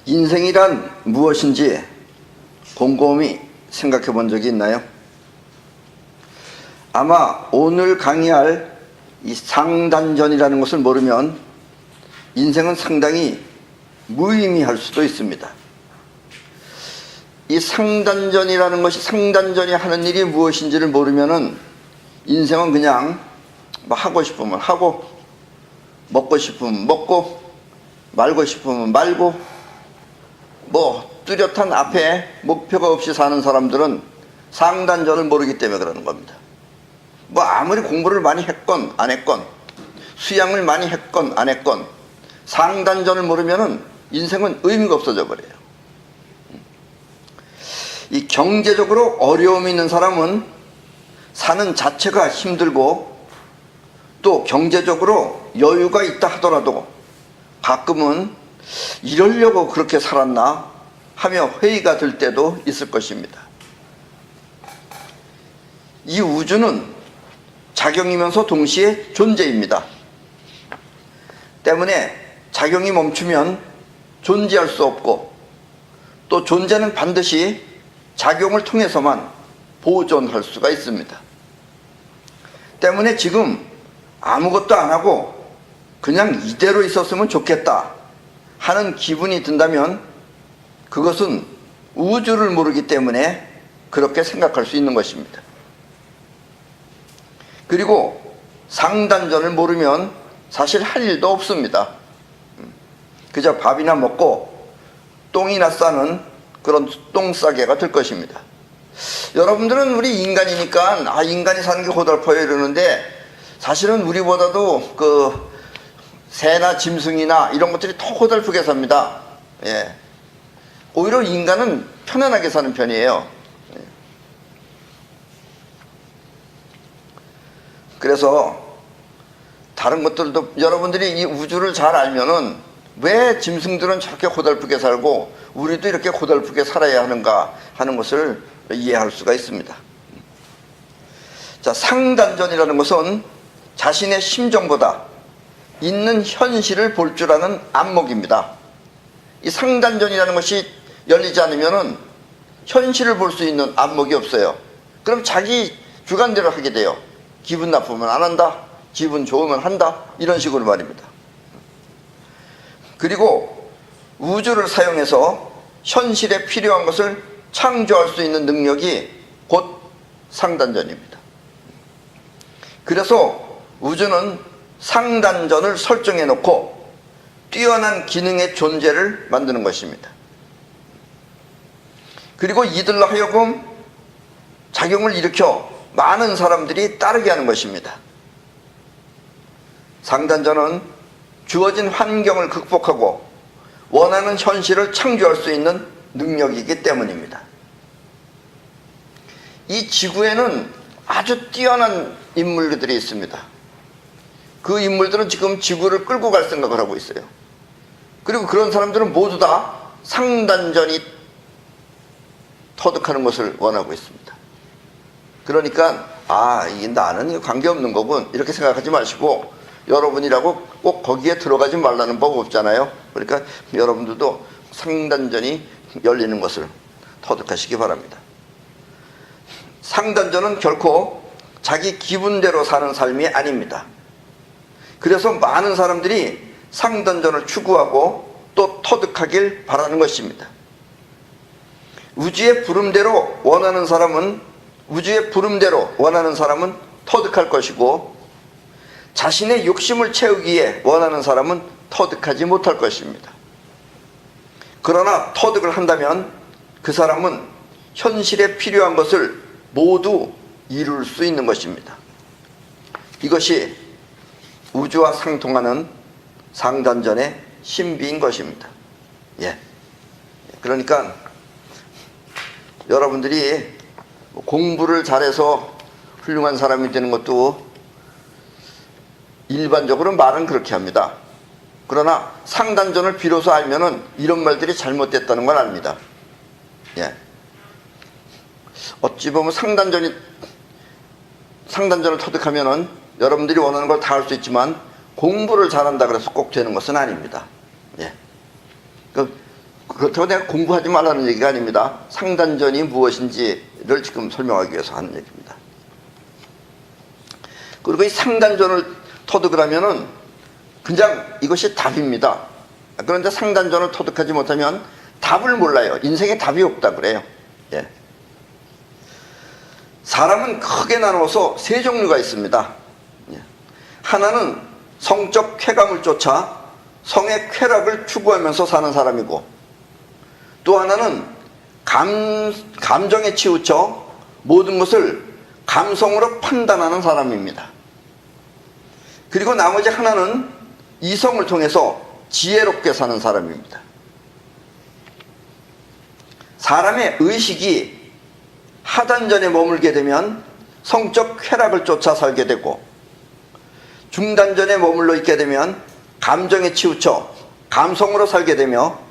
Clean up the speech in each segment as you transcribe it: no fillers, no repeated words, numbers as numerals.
인생이란 무엇인지 곰곰이 생각해 본 적이 있나요? 아마 오늘 강의할 이 상단전이라는 것을 모르면 인생은 상당히 무의미할 수도 있습니다. 이 상단전이라는 것이, 상단전이 하는 일이 무엇인지를 모르면은 인생은 그냥 뭐 하고 싶으면 하고, 먹고 싶으면 먹고, 말고 싶으면 말고, 뭐 뚜렷한 앞에 목표가 없이 사는 사람들은 상단전을 모르기 때문에 그러는 겁니다. 뭐 아무리 공부를 많이 했건 안 했건, 수양을 많이 했건 안 했건, 상단전을 모르면은 인생은 의미가 없어져 버려요. 이 경제적으로 어려움이 있는 사람은 사는 자체가 힘들고, 또 경제적으로 여유가 있다 하더라도 가끔은 이러려고 그렇게 살았나 하며 회의가 들 때도 있을 것입니다. 이 우주는 작용이면서 동시에 존재입니다. 때문에 작용이 멈추면 존재할 수 없고, 또 존재는 반드시 작용을 통해서만 보존할 수가 있습니다. 때문에 지금 아무것도 안 하고 그냥 이대로 있었으면 좋겠다 하는 기분이 든다면 그것은 우주를 모르기 때문에 그렇게 생각할 수 있는 것입니다. 그리고 상단전을 모르면 사실 할 일도 없습니다. 그저 밥이나 먹고 똥이나 싸는 그런 똥싸개가 될 것입니다. 여러분들은 우리 인간이니까 인간이 사는 게 고달퍼요 이러는데, 사실은 우리보다도 그 새나 짐승이나 이런 것들이 더 고달프게 삽니다. 예. 오히려 인간은 편안하게 사는 편이에요. 예. 그래서 다른 것들도 여러분들이 이 우주를 잘 알면은 왜 짐승들은 저렇게 고달프게 살고 우리도 이렇게 고달프게 살아야 하는가 하는 것을 이해할 수가 있습니다. 자, 상단전이라는 것은 자신의 심정보다 있는 현실을 볼 줄 아는 안목입니다. 이 상단전이라는 것이 열리지 않으면은 현실을 볼 수 있는 안목이 없어요. 그럼 자기 주관대로 하게 돼요. 기분 나쁘면 안 한다, 기분 좋으면 한다, 이런 식으로 말입니다. 그리고 우주를 사용해서 현실에 필요한 것을 창조할 수 있는 능력이 곧 상단전입니다. 그래서 우주는 상단전을 설정해 놓고 뛰어난 기능의 존재를 만드는 것입니다. 그리고 이들로 하여금 작용을 일으켜 많은 사람들이 따르게 하는 것입니다. 상단전은 주어진 환경을 극복하고 원하는 현실을 창조할 수 있는 능력이기 때문입니다. 이 지구에는 아주 뛰어난 인물들이 있습니다. 그 인물들은 지금 지구를 끌고 갈 생각을 하고 있어요. 그리고 그런 사람들은 모두 다 상단전이 터득하는 것을 원하고 있습니다. 그러니까 이게 나는 관계없는 거군 이렇게 생각하지 마시고, 여러분이라고 꼭 거기에 들어가지 말라는 법 없잖아요. 그러니까 여러분들도 상단전이 열리는 것을 터득하시기 바랍니다. 상단전은 결코 자기 기분대로 사는 삶이 아닙니다. 그래서 많은 사람들이 상단전을 추구하고 또 터득하길 바라는 것입니다. 우주의 부름대로 원하는 사람은 터득할 것이고, 자신의 욕심을 채우기에 원하는 사람은 터득하지 못할 것입니다. 그러나 터득을 한다면 그 사람은 현실에 필요한 것을 모두 이룰 수 있는 것입니다. 이것이 우주와 상통하는 상단전의 신비인 것입니다. 예. 그러니까 여러분들이 공부를 잘해서 훌륭한 사람이 되는 것도 일반적으로 말은 그렇게 합니다. 그러나 상단전을 비로소 알면은 이런 말들이 잘못됐다는 걸 압니다. 예. 어찌 보면 상단전을 터득하면은 여러분들이 원하는 걸 다 할 수 있지만 공부를 잘한다 그래서 꼭 되는 것은 아닙니다. 예. 그렇다고 내가 공부하지 말라는 얘기가 아닙니다. 상단전이 무엇인지를 지금 설명하기 위해서 하는 얘기입니다. 그리고 이 상단전을 터득하면은 그냥 이것이 답입니다. 그런데 상단전을 터득하지 못하면 답을 몰라요. 인생에 답이 없다 그래요. 예. 사람은 크게 나누어서 세 종류가 있습니다. 예. 하나는 성적 쾌감을 쫓아 성의 쾌락을 추구하면서 사는 사람이고, 또 하나는 감정에 치우쳐 모든 것을 감성으로 판단하는 사람입니다. 그리고 나머지 하나는 이성을 통해서 지혜롭게 사는 사람입니다. 사람의 의식이 하단전에 머물게 되면 성적 쾌락을 쫓아 살게 되고, 중단전에 머물러 있게 되면 감정에 치우쳐 감성으로 살게 되며,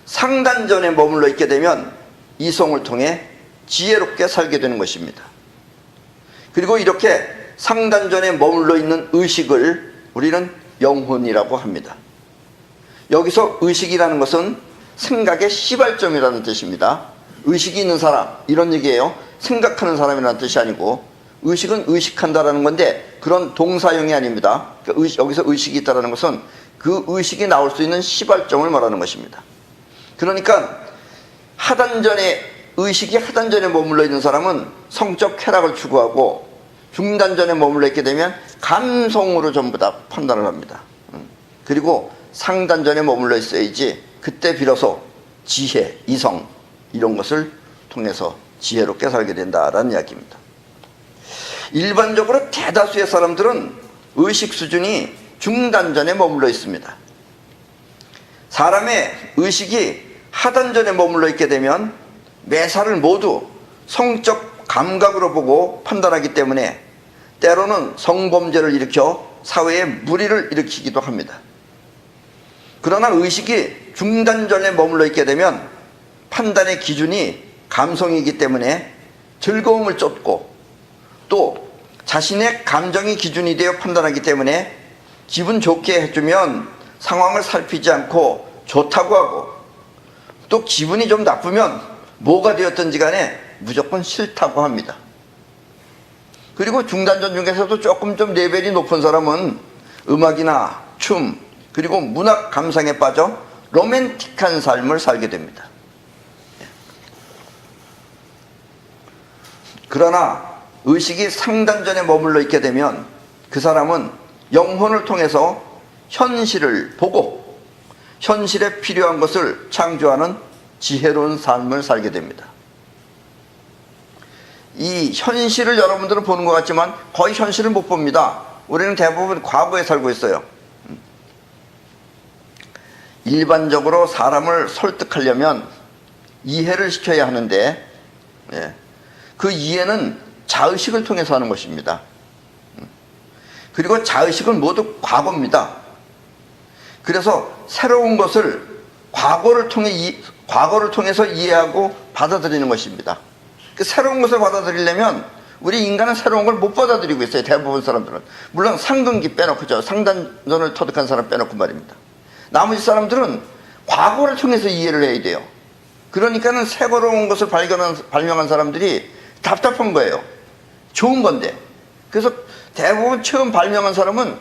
상단전에 머물러 있게 되면 이성을 통해 지혜롭게 살게 되는 것입니다. 그리고 이렇게 상단전에 머물러 있는 의식을 우리는 영혼이라고 합니다. 여기서 의식이라는 것은 생각의 시발점이라는 뜻입니다. 의식이 있는 사람, 이런 얘기예요. 생각하는 사람이라는 뜻이 아니고, 의식은 의식한다라는 건데 그런 동사형이 아닙니다. 그러니까 여기서 의식이 있다는 것은 그 의식이 나올 수 있는 시발점을 말하는 것입니다. 그러니까 의식이 하단전에 머물러 있는 사람은 성적 쾌락을 추구하고, 중단전에 머물러 있게 되면 감성으로 전부 다 판단을 합니다. 그리고 상단전에 머물러 있어야지 그때 비로소 지혜, 이성 이런 것을 통해서 지혜롭게 살게 된다라는 이야기입니다. 일반적으로 대다수의 사람들은 의식 수준이 중단전에 머물러 있습니다. 사람의 의식이 하단전에 머물러 있게 되면 매사를 모두 성적 감각으로 보고 판단하기 때문에 때로는 성범죄를 일으켜 사회에 무리를 일으키기도 합니다. 그러나 의식이 중단전에 머물러 있게 되면 판단의 기준이 감성이기 때문에 즐거움을 쫓고, 또 자신의 감정이 기준이 되어 판단하기 때문에 기분 좋게 해주면 상황을 살피지 않고 좋다고 하고, 또 기분이 좀 나쁘면 뭐가 되었든지 간에 무조건 싫다고 합니다. 그리고 중단전 중에서도 조금 좀 레벨이 높은 사람은 음악이나 춤, 그리고 문학 감상에 빠져 로맨틱한 삶을 살게 됩니다. 그러나 의식이 상단전에 머물러 있게 되면 그 사람은 영혼을 통해서 현실을 보고 현실에 필요한 것을 창조하는 지혜로운 삶을 살게 됩니다. 이 현실을 여러분들은 보는 것 같지만 거의 현실을 못 봅니다. 우리는 대부분 과거에 살고 있어요. 일반적으로 사람을 설득하려면 이해를 시켜야 하는데, 그 이해는 자의식을 통해서 하는 것입니다. 그리고 자의식은 모두 과거입니다. 그래서 새로운 것을 과거를 통해서 이해하고 받아들이는 것입니다. 그 새로운 것을 받아들이려면 우리 인간은 새로운 걸 못 받아들이고 있어요. 대부분 사람들은. 물론 상근기 빼놓고죠. 상단전을 터득한 사람 빼놓고 말입니다. 나머지 사람들은 과거를 통해서 이해를 해야 돼요. 그러니까는 새로운 것을 발명한 사람들이 답답한 거예요. 좋은 건데. 그래서 대부분 처음 발명한 사람은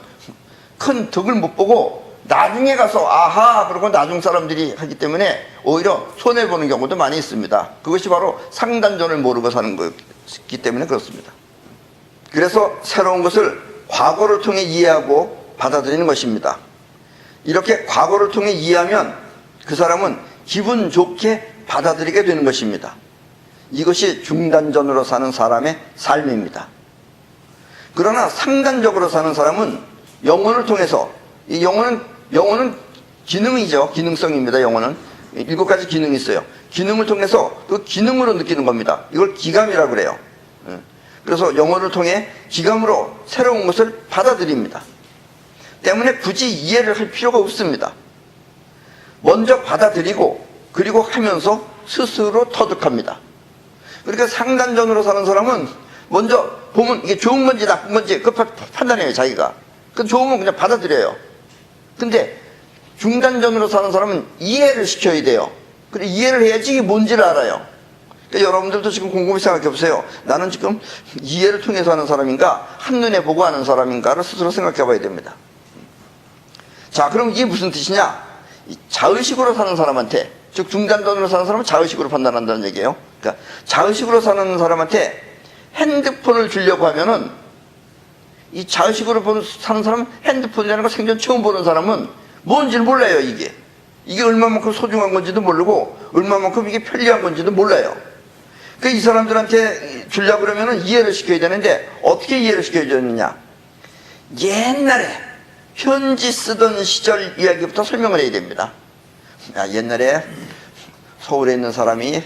큰 덕을 못 보고 나중에 가서 아하 그러고 나중 사람들이 하기 때문에 오히려 손해보는 경우도 많이 있습니다. 그것이 바로 상단전을 모르고 사는 거기 때문에 그렇습니다. 그래서 새로운 것을 과거를 통해 이해하고 받아들이는 것입니다. 이렇게 과거를 통해 이해하면 그 사람은 기분 좋게 받아들이게 되는 것입니다. 이것이 중단전으로 사는 사람의 삶입니다. 그러나 상단적으로 사는 사람은 영혼을 통해서, 이 영혼은 기능이죠. 기능성입니다. 영혼은 7가지 기능이 있어요. 기능을 통해서 그 기능으로 느끼는 겁니다. 이걸 기감이라고 그래요. 그래서 영혼을 통해 기감으로 새로운 것을 받아들입니다. 때문에 굳이 이해를 할 필요가 없습니다. 먼저 받아들이고 그리고 하면서 스스로 터득합니다. 그러니까 상단전으로 사는 사람은 먼저 보면 이게 좋은 건지 나쁜 건지 그 판단해요. 자기가. 그 좋으면 그냥 받아들여요. 근데 중단전으로 사는 사람은 이해를 시켜야 돼요. 그래, 이해를 해야지 이게 뭔지를 알아요. 그러니까 여러분들도 지금 곰곰이 생각해 보세요. 나는 지금 이해를 통해서 하는 사람인가, 한눈에 보고 하는 사람인가를 스스로 생각해 봐야 됩니다. 자, 그럼 이게 무슨 뜻이냐? 자의식으로 사는 사람한테, 즉 중단전으로 사는 사람은 자의식으로 판단한다는 얘기예요. 그러니까 자의식으로 사는 사람한테 핸드폰을 주려고 하면은, 이 자의식으로 사는 사람은 핸드폰이라는 걸 생전 처음 보는 사람은 뭔지를 몰라요. 이게 얼마만큼 소중한 건지도 모르고 얼마만큼 이게 편리한 건지도 몰라요. 그러니까 이 사람들한테 주려고 그러면은 이해를 시켜야 되는데 어떻게 이해를 시켜야 되느냐? 옛날에 편지 쓰던 시절 이야기부터 설명을 해야 됩니다. 옛날에 서울에 있는 사람이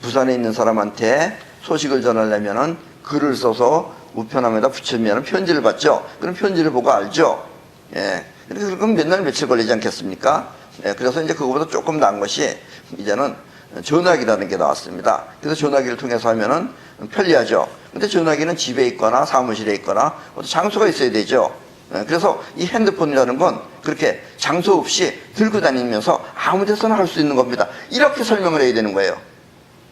부산에 있는 사람한테 소식을 전하려면은 글을 써서 우편함에다 붙이면 편지를 받죠. 그럼 편지를 보고 알죠. 예. 그럼 몇 날 며칠 걸리지 않겠습니까? 예. 그래서 이제 그거보다 조금 나은 것이 이제는 전화기라는 게 나왔습니다. 그래서 전화기를 통해서 하면은 편리하죠. 근데 전화기는 집에 있거나 사무실에 있거나 어떤 장소가 있어야 되죠. 예. 그래서 이 핸드폰이라는 건 그렇게 장소 없이 들고 다니면서 아무 데서나 할 수 있는 겁니다. 이렇게 설명을 해야 되는 거예요.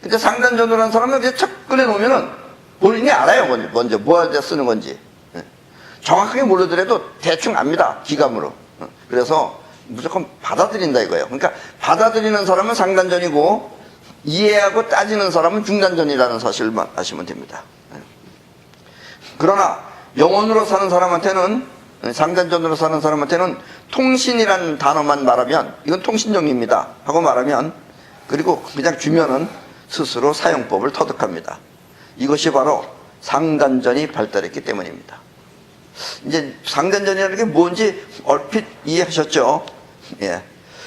근데 상단전도라는 사람은 그냥 착 꺼내놓으면은 본인이 알아요. 먼저 뭐 할 때 쓰는 건지. 정확하게 모르더라도 대충 압니다. 기감으로. 그래서 무조건 받아들인다 이거예요. 그러니까 받아들이는 사람은 상단전이고 이해하고 따지는 사람은 중단전이라는 사실만 아시면 됩니다. 그러나 영혼으로 사는 사람한테는, 상단전으로 사는 사람한테는 통신이라는 단어만 말하면 이건 통신정리입니다 하고 말하면, 그리고 그냥 주면은 스스로 사용법을 터득합니다. 이것이 바로 상단전이 발달했기 때문입니다. 이제 상단전이라는 게 뭔지 얼핏 이해하셨죠? 예.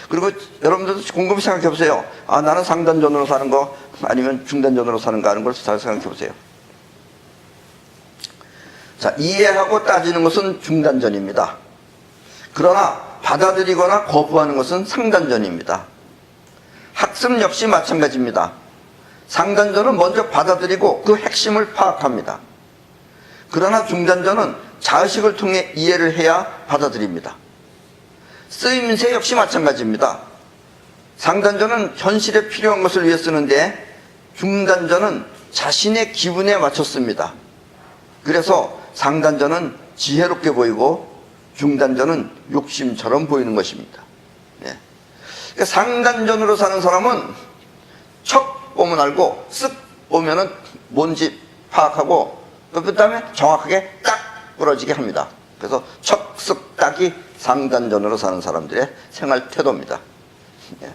그리고 여러분들도 곰곰이 생각해 보세요. 아, 나는 상단전으로 사는 거 아니면 중단전으로 사는가 하는 걸 잘 생각해 보세요. 자, 이해하고 따지는 것은 중단전입니다. 그러나 받아들이거나 거부하는 것은 상단전입니다. 학습 역시 마찬가지입니다. 상단전은 먼저 받아들이고 그 핵심을 파악합니다. 그러나 중단전은 자의식을 통해 이해를 해야 받아들입니다. 쓰임새 역시 마찬가지입니다. 상단전은 현실에 필요한 것을 위해 쓰는데 중단전은 자신의 기분에 맞춰 씁니다. 그래서 상단전은 지혜롭게 보이고 중단전은 욕심처럼 보이는 것입니다. 예. 그러니까 상단전으로 사는 사람은 척 보면 알고 쓱 보면은 뭔지 파악하고 그 다음에 정확하게 딱 부러지게 합니다. 그래서 척쓱 딱이 상단전으로 사는 사람들의 생활 태도입니다. 예.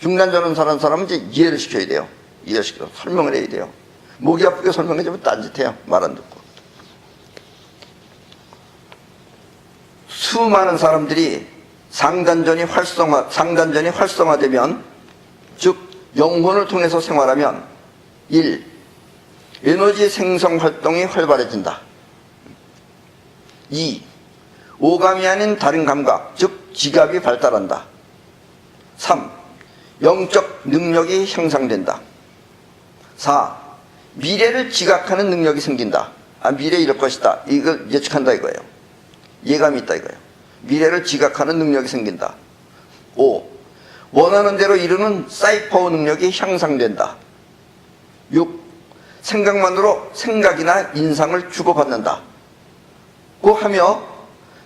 중단전으로 사는 사람은 이제 이해를 시켜야 돼요. 이해를 시켜서 설명을 해야 돼요. 목이 아프게 설명해주면 딴짓해요. 말 안 듣고. 수많은 사람들이 상단전이 활성화되면, 즉 영혼을 통해서 생활하면 1. 에너지 생성 활동이 활발해진다. 2. 오감이 아닌 다른 감각, 즉 지각이 발달한다. 3. 영적 능력이 향상된다. 4. 미래를 지각하는 능력이 생긴다. 아, 미래 이럴 것이다. 이걸 예측한다 이거예요. 예감이 있다 이거예요. 미래를 지각하는 능력이 생긴다. 5. 원하는 대로 이루는 사이퍼 능력이 향상된다. 6. 생각만으로 생각이나 인상을 주고받는다. 고 하며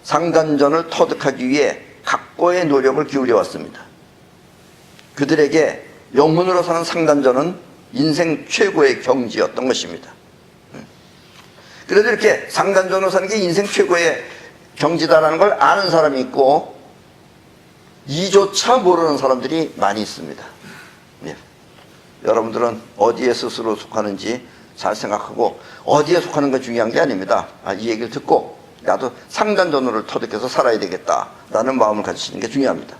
상단전을 터득하기 위해 각고의 노력을 기울여 왔습니다. 그들에게 영혼으로 사는 상단전은 인생 최고의 경지였던 것입니다. 그래도 이렇게 상단전으로 사는 게 인생 최고의 경지다라는 걸 아는 사람이 있고 이조차 모르는 사람들이 많이 있습니다. 예. 여러분들은 어디에 스스로 속하는지 잘 생각하고 어디에 속하는 건 중요한 게 아닙니다. 아, 이 얘기를 듣고 나도 상단전으로 터득해서 살아야 되겠다라는 마음을 가지시는 게 중요합니다.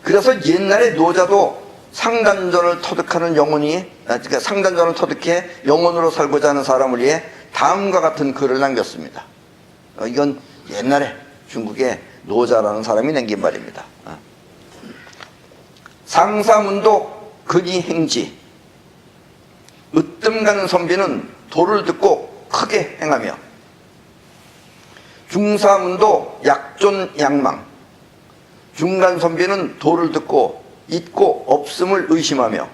그래서 옛날에 노자도 상단전을 터득하는 영혼이, 그러니까 상단전을 터득해 영혼으로 살고자 하는 사람을 위해 다음과 같은 글을 남겼습니다. 이건 옛날에 중국의 노자라는 사람이 남긴 말입니다. 상사문도 근이 행지, 으뜸 가는 선비는 도를 듣고 크게 행하며, 중사문도 약존 양망, 중간 선비는 도를 듣고 있고 없음을 의심하며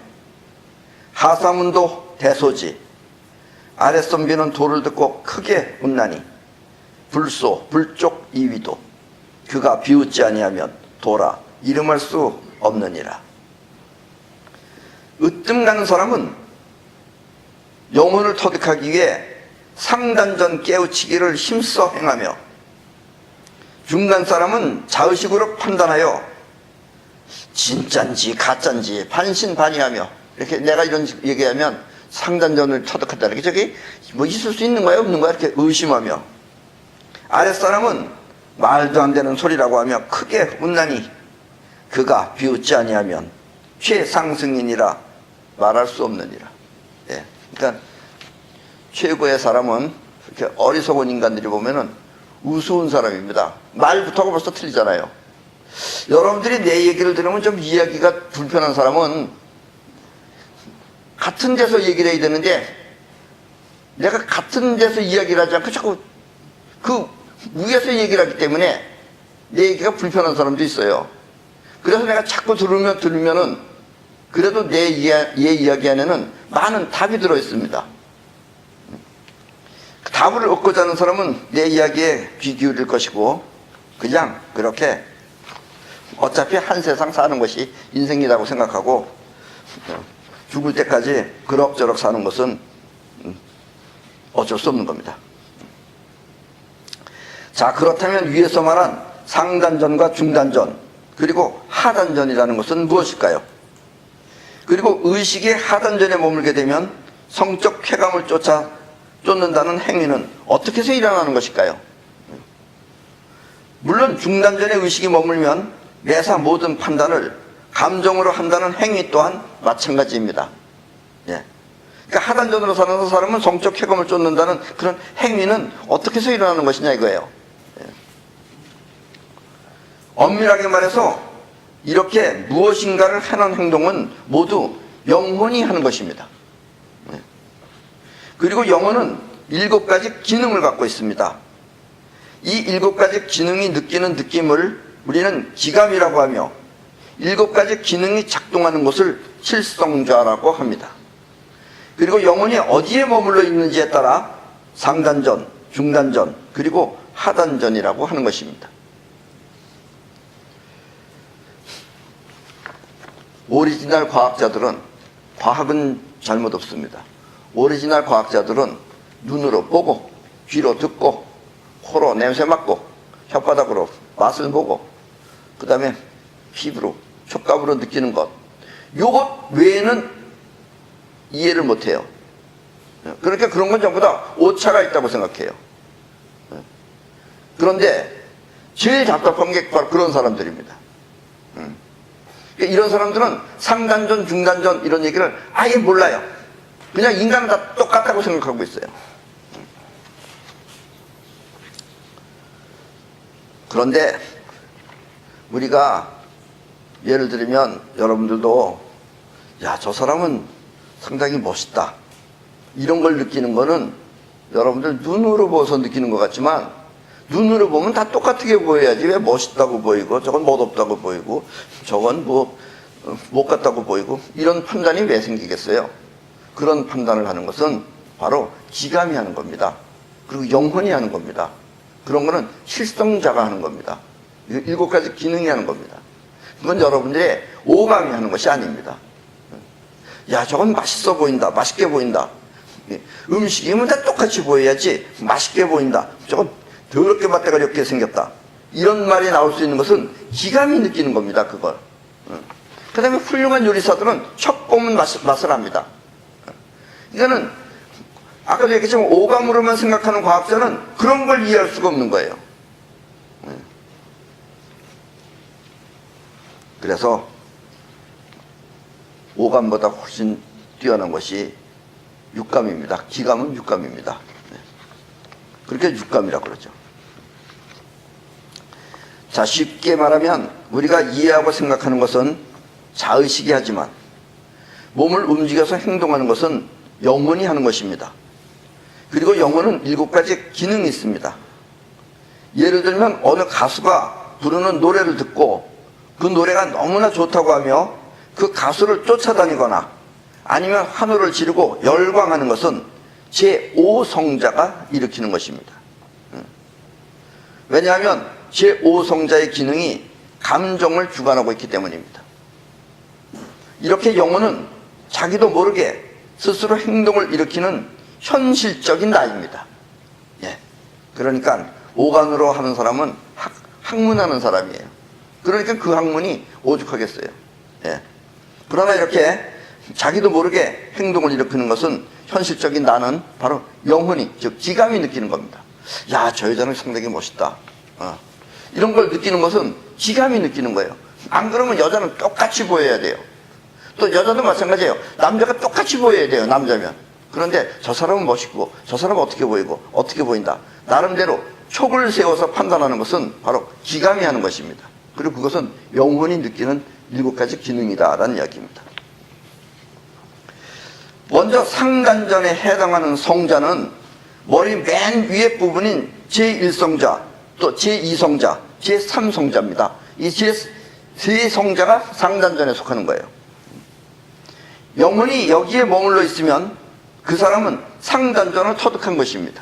하사문도 대소지 아랫선비는 도를 듣고 크게 웃나니 불소 불쪽 이위도 그가 비웃지 아니하면 도라 이름할 수 없느니라. 으뜸 가는 사람은 영혼을 터득하기 위해 상단전 깨우치기를 힘써 행하며 중간 사람은 자의식으로 판단하여 진짠지 가짠지 반신반의하며 이렇게 내가 이런 얘기하면 상단전을 터득한다. 이렇게 저기 뭐 있을 수 있는 거야 없는 거야 이렇게 의심하며 아랫사람은 말도 안 되는 소리라고 하며 크게 웃나니 그가 비웃지 아니하면 최상승이니라 말할 수 없느니라. 예. 그러니까 최고의 사람은 이렇게 어리석은 인간들이 보면은 우스운 사람입니다. 말부터가 벌써 틀리잖아요. 여러분들이 내 얘기를 들으면 좀 이해하기가 불편한 사람은 같은 데서 얘기를 해야 되는데 내가 같은 데서 이야기를 하지 않고 자꾸 그 위에서 얘기를 하기 때문에 내 얘기가 불편한 사람도 있어요. 그래서 내가 자꾸 들으면은 그래도 내 이야기 안에는 많은 답이 들어있습니다. 그 답을 얻고자 하는 사람은 내 이야기에 귀 기울일 것이고 그냥 그렇게 어차피 한 세상 사는 것이 인생이라고 생각하고 죽을 때까지 그럭저럭 사는 것은 어쩔 수 없는 겁니다. 자, 그렇다면 위에서 말한 상단전과 중단전 그리고 하단전이라는 것은 무엇일까요? 그리고 의식의 하단전에 머물게 되면 성적 쾌감을 쫓는다는 행위는 어떻게 해서 일어나는 것일까요? 물론 중단전에 의식이 머물면 매사 모든 판단을 감정으로 한다는 행위 또한 마찬가지입니다. 예. 그러니까 하단전으로 사는 사람은 성적 쾌감을 쫓는다는 그런 행위는 어떻게 해서 일어나는 것이냐 이거예요. 예. 엄밀하게 말해서 이렇게 무엇인가를 하는 행동은 모두 영혼이 하는 것입니다. 예. 그리고 영혼은 7가지 기능을 갖고 있습니다. 이 7가지 기능이 느끼는 느낌을 우리는 기감이라고 하며 7가지 기능이 작동하는 것을 칠성좌라고 합니다. 그리고 영혼이 어디에 머물러 있는지에 따라 상단전, 중단전, 그리고 하단전이라고 하는 것입니다. 오리지널 과학자들은 과학은 잘못 없습니다. 오리지널 과학자들은 눈으로 보고 귀로 듣고 코로 냄새 맡고 혓바닥으로 맛을 보고 그 다음에 피부로 촉감으로 느끼는 것 요것 외에는 이해를 못해요. 그러니까 그런 건 전부 다 오차가 있다고 생각해요. 그런데 제일 답답한 게 바로 그런 사람들입니다. 이런 사람들은 상단전, 중단전 이런 얘기를 아예 몰라요. 그냥 인간은 다 똑같다고 생각하고 있어요. 그런데 우리가 예를 들면 여러분들도 야, 저 사람은 상당히 멋있다 이런 걸 느끼는 거는 여러분들 눈으로 보아서 느끼는 것 같지만 눈으로 보면 다 똑같게 보여야지 왜 멋있다고 보이고 저건 멋없다고 보이고 저건 뭐 못 같다고 보이고 이런 판단이 왜 생기겠어요? 그런 판단을 하는 것은 바로 기감이 하는 겁니다. 그리고 영혼이 하는 겁니다. 그런 거는 실성자가 하는 겁니다. 7가지 기능이 하는 겁니다. 그건 여러분들의 오감이 하는 것이 아닙니다. 야, 저건 맛있어 보인다. 맛있게 보인다. 음식이면 다 똑같이 보여야지 맛있게 보인다. 저건 더럽게 맛대가리 없게 생겼다. 이런 말이 나올 수 있는 것은 기감이 느끼는 겁니다. 그걸. 그 다음에 훌륭한 요리사들은 첫 보면 맛을 압니다. 이거는 아까도 얘기했지만 오감으로만 생각하는 과학자는 그런 걸 이해할 수가 없는 거예요. 그래서 오감보다 훨씬 뛰어난 것이 육감입니다. 기감은 육감입니다. 그렇게 육감이라고 그러죠. 자, 쉽게 말하면 우리가 이해하고 생각하는 것은 자의식이 하지만 몸을 움직여서 행동하는 것은 영혼이 하는 것입니다. 그리고 영혼은 7가지 기능이 있습니다. 예를 들면 어느 가수가 부르는 노래를 듣고 그 노래가 너무나 좋다고 하며 그 가수를 쫓아다니거나 아니면 환호를 지르고 열광하는 것은 제5성자가 일으키는 것입니다. 왜냐하면 제5성자의 기능이 감정을 주관하고 있기 때문입니다. 이렇게 영혼은 자기도 모르게 스스로 행동을 일으키는 현실적인 나입니다. 예. 그러니까 오간으로 하는 사람은 학문하는 사람이에요. 그러니까 그 학문이 오죽하겠어요. 예. 그러나 이렇게 자기도 모르게 행동을 일으키는 것은 현실적인 나는 바로 영혼이, 즉 지감이 느끼는 겁니다. 야, 저 여자는 상당히 멋있다. 이런 걸 느끼는 것은 지감이 느끼는 거예요. 안 그러면 여자는 똑같이 보여야 돼요. 또 여자도 마찬가지예요. 남자가 똑같이 보여야 돼요, 남자면. 그런데 저 사람은 멋있고 저 사람은 어떻게 보이고 어떻게 보인다. 나름대로 촉을 세워서 판단하는 것은 바로 지감이 하는 것입니다. 그리고 그것은 영혼이 느끼는 7가지 기능이다라는 이야기입니다. 먼저 상단전에 해당하는 성자는 머리 맨 위에 부분인 제1성자, 또 제2성자, 제3성자입니다. 이 제3성자가 상단전에 속하는 거예요. 영혼이 여기에 머물러 있으면 그 사람은 상단전을 터득한 것입니다.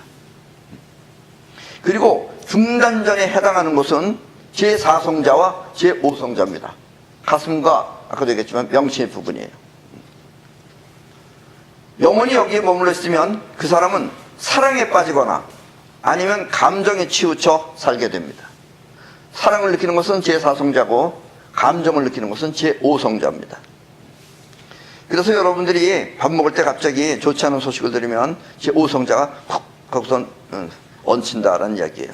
그리고 중단전에 해당하는 것은 제4성자와 제5성자입니다. 가슴과 아까도 얘기했지만 명치의 부분이에요. 영혼이 여기에 머물러 있으면 그 사람은 사랑에 빠지거나 아니면 감정에 치우쳐 살게 됩니다. 사랑을 느끼는 것은 제4성자고 감정을 느끼는 것은 제5성자입니다. 그래서 여러분들이 밥 먹을 때 갑자기 좋지 않은 소식을 들으면 제5성자가 쿡 하고선 얹힌다라는 이야기예요.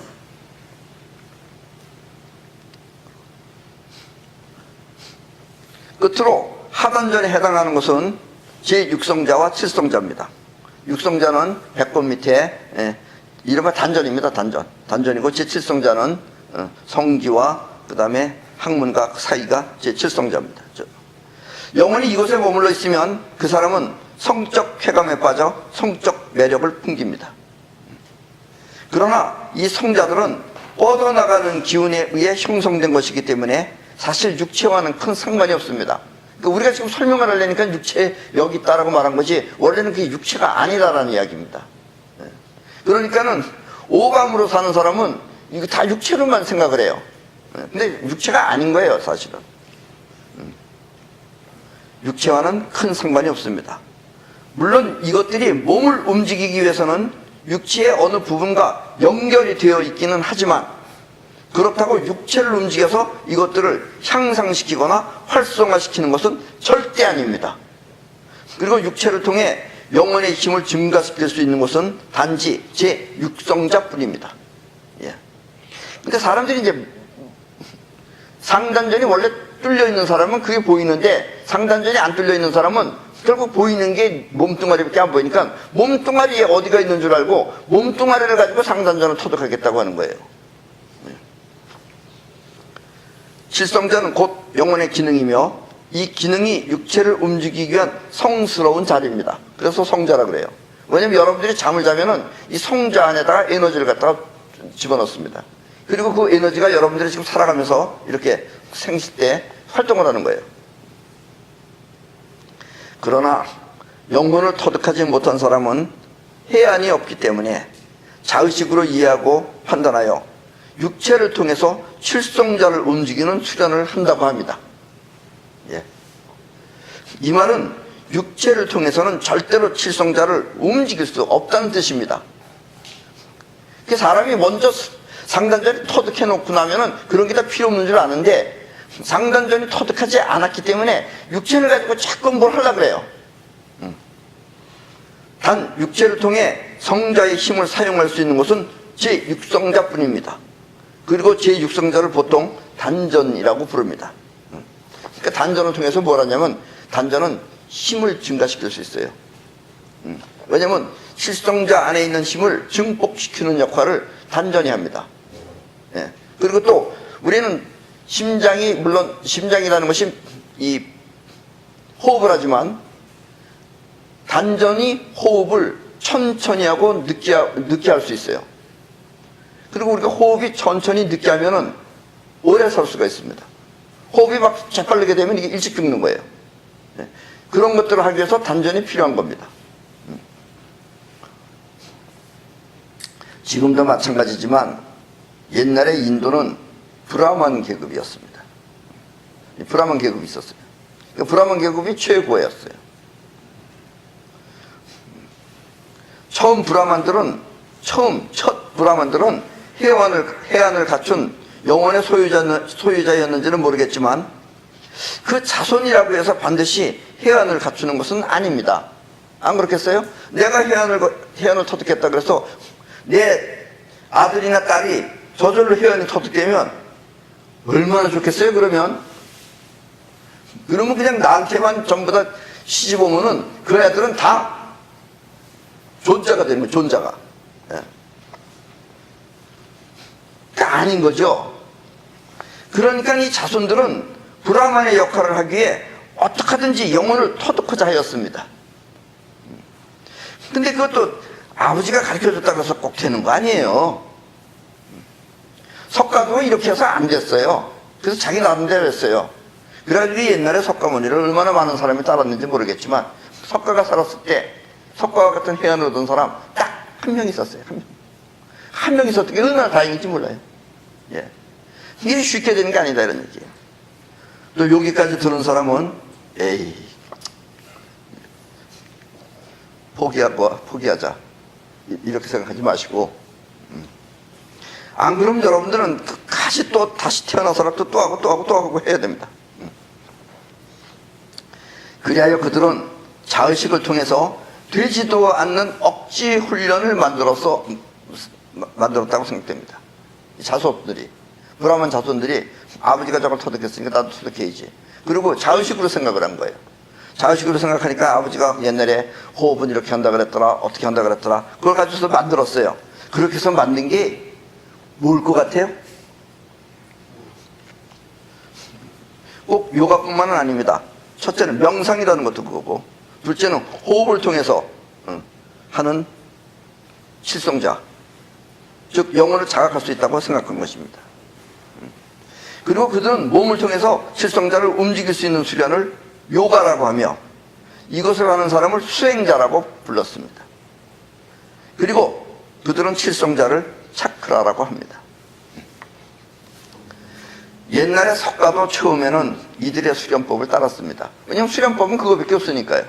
끝으로 하단전에 해당하는 것은 제6성자와 7성자입니다. 6성자는 배꼽 밑에 이른바 단전입니다. 단전이고 제7성자는 성기와 그 다음에 항문과 사이가 제7성자입니다. 영혼이 이곳에 머물러 있으면 그 사람은 성적 쾌감에 빠져 성적 매력을 풍깁니다. 그러나 이 성자들은 뻗어나가는 기운에 의해 형성된 것이기 때문에 사실 육체와는 큰 상관이 없습니다. 그러니까 우리가 지금 설명을 하려니까 육체 여기 있다라고 말한 거지 원래는 그게 육체가 아니라라는 이야기입니다. 그러니까는 오감으로 사는 사람은 이거 다 육체로만 생각을 해요. 근데 육체가 아닌 거예요, 사실은. 육체와는 큰 상관이 없습니다. 물론 이것들이 몸을 움직이기 위해서는 육체의 어느 부분과 연결이 되어 있기는 하지만 그렇다고 육체를 움직여서 이것들을 향상시키거나 활성화시키는 것은 절대 아닙니다. 그리고 육체를 통해 영혼의 힘을 증가시킬 수 있는 것은 단지 제6성자뿐입니다. 예. 근데 사람들이 이제 상단전이 원래 뚫려 있는 사람은 그게 보이는데 상단전이 안 뚫려 있는 사람은 결국 보이는 게 몸뚱아리밖에 안 보이니까 몸뚱아리에 어디가 있는 줄 알고 몸뚱아리를 가지고 상단전을 터득하겠다고 하는 거예요. 7성자는 곧 영혼의 기능이며 이 기능이 육체를 움직이기 위한 성스러운 자리입니다. 그래서 성자라 그래요. 왜냐면 여러분들이 잠을 자면은 이 성자 안에다가 에너지를 갖다가 집어넣습니다. 그리고 그 에너지가 여러분들이 지금 살아가면서 이렇게 생시 때 활동을 하는 거예요. 그러나 영혼을 터득하지 못한 사람은 해안이 없기 때문에 자의식으로 이해하고 판단하여 육체를 통해서 칠성자를 움직이는 수련을 한다고 합니다. 예. 이 말은 육체를 통해서는 절대로 칠성자를 움직일 수 없다는 뜻입니다. 사람이 먼저 상단전이 터득해 놓고 나면은 그런 게 다 필요 없는 줄 아는데 상단전이 터득하지 않았기 때문에 육체를 가지고 자꾸 뭘 하려고 그래요. 단 육체를 통해 성자의 힘을 사용할 수 있는 것은 제6성자뿐입니다. 그리고 제6성자를 보통 단전이라고 부릅니다. 그러니까 단전을 통해서 뭘 하냐면 단전은 힘을 증가시킬 수 있어요. 왜냐하면 7성자 안에 있는 힘을 증폭시키는 역할을 단전이 합니다. 예. 그리고 또 우리는 심장이 물론 심장이라는 것이 이 호흡을 하지만 단전이 호흡을 천천히 하고 늦게 할 수 있어요. 그리고 우리가 호흡이 천천히 늦게 하면은 오래 살 수가 있습니다. 호흡이 막 재빠르게 되면 이게 일찍 죽는 거예요. 예. 그런 것들을 하기 위해서 단전이 필요한 겁니다. 지금도 마찬가지지만 옛날에 인도는 브라만 계급이었습니다. 브라만 계급이 있었어요. 브라만 계급이 최고였어요. 첫 브라만들은 해안을 갖춘 영혼의 소유자였는지는 모르겠지만 그 자손이라고 해서 반드시 해안을 갖추는 것은 아닙니다. 안 그렇겠어요? 내가 해안을 터득했다 그래서 내 아들이나 딸이 저절로 해안이 터득되면 얼마나 좋겠어요? 그러면 그냥 나한테만 전부 다 시집 오면은 그 애들은 다 존자가 되는 거예요. 존자가. 예. 아닌 거죠. 그러니까 이 자손들은 브라만의 역할을 하기 위해 어떻게 하든지 영혼을 터득하자 하였습니다. 근데 그것도 아버지가 가르쳐줬다고 해서 꼭 되는 거 아니에요. 석가도 이렇게 해서 안 됐어요. 그래서 자기 나름대로 했어요. 그래가지고 옛날에 석가모니를 얼마나 많은 사람이 따랐는지 모르겠지만 석가가 살았을 때 석가와 같은 해안을 얻은 사람 딱 한 명 있었어요. 한 명 있었던 게 얼마나 다행인지 몰라요. 예. 이게 쉽게 되는 게 아니다 이런 얘기예요. 또 여기까지 들은 사람은 에이 포기하자 이렇게 생각하지 마시고 안 그러면 여러분들은 다시 태어나서라도 또 하고 해야 됩니다. 그리하여 그들은 자의식을 통해서 되지도 않는 억지 훈련을 만들었다고 생각됩니다. 자손들이 브라만 자손들이 아버지가 저걸 터득했으니까 나도 터득해야지. 그리고 자의식으로 생각을 한 거예요. 자의식으로 생각하니까 아버지가 옛날에 호흡은 이렇게 한다 그랬더라, 어떻게 한다 그랬더라, 그걸 가지고서 만들었어요. 그렇게 해서 만든 게 뭘 것 같아요? 꼭 요가뿐만은 아닙니다. 첫째는 명상이라는 것도 그거고, 둘째는 호흡을 통해서 하는 칠성자, 즉 영혼을 자각할 수 있다고 생각한 것입니다. 그리고 그들은 몸을 통해서 칠성자를 움직일 수 있는 수련을 요가라고 하며 이것을 하는 사람을 수행자라고 불렀습니다. 그리고 그들은 칠성자를 차크라라고 합니다. 옛날에 석가도 처음에는 이들의 수련법을 따랐습니다. 왜냐하면 수련법은 그거밖에 없으니까요.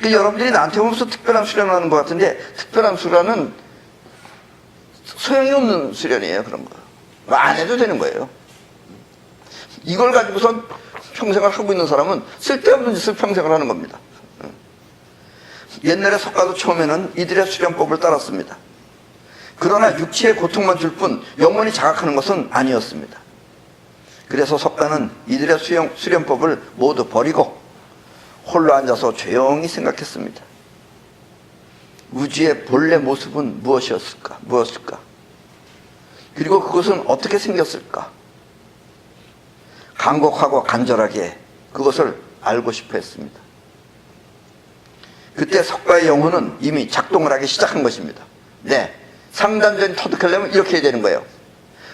여러분들이 나한테 오면서 특별한 수련을 하는 것 같은데 특별한 수련은 소용이 없는 수련이에요. 그런 거 안 해도 되는 거예요. 이걸 가지고선 평생을 하고 있는 사람은 쓸데없는 짓을 평생을 하는 겁니다. 옛날에 석가도 처음에는 이들의 수련법을 따랐습니다. 그러나 육체의 고통만 줄 뿐 영원히 자각하는 것은 아니었습니다. 그래서 석가는 이들의 수련법을 모두 버리고 홀로 앉아서 조용히 생각했습니다. 우주의 본래 모습은 무엇일까? 그리고 그것은 어떻게 생겼을까? 간곡하고 간절하게 그것을 알고 싶어 했습니다. 그때 석가의 영혼은 이미 작동을 하기 시작한 것입니다. 네, 상단전 터득하려면 이렇게 해야 되는 거예요.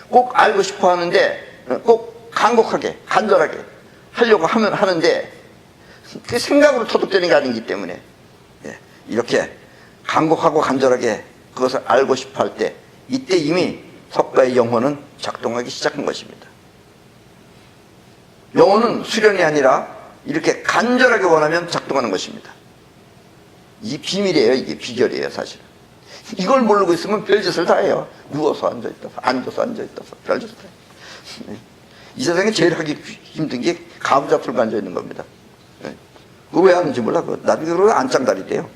꼭 알고 싶어 하는데 꼭 간곡하게 간절하게 하려고 하는데 그 생각으로 터득되는 게 아니기 때문에 이렇게 간곡하고 간절하게 그것을 알고 싶어 할 때 이때 이미 석가의 영혼은 작동하기 시작한 것입니다. 영혼은 수련이 아니라 이렇게 간절하게 원하면 작동하는 것입니다. 이 비밀이에요. 이게 비결이에요. 사실은 이걸 모르고 있으면 별짓을 다 해요. 누워서 앉아있다서 앉아서 앉아있다서 별짓을 다 해요. 이 세상에 제일 하기 힘든 게 가부좌 풀고 앉아있는 겁니다. 그거 왜 하는지 몰라. 나중에 그러고 안짱다리 돼요.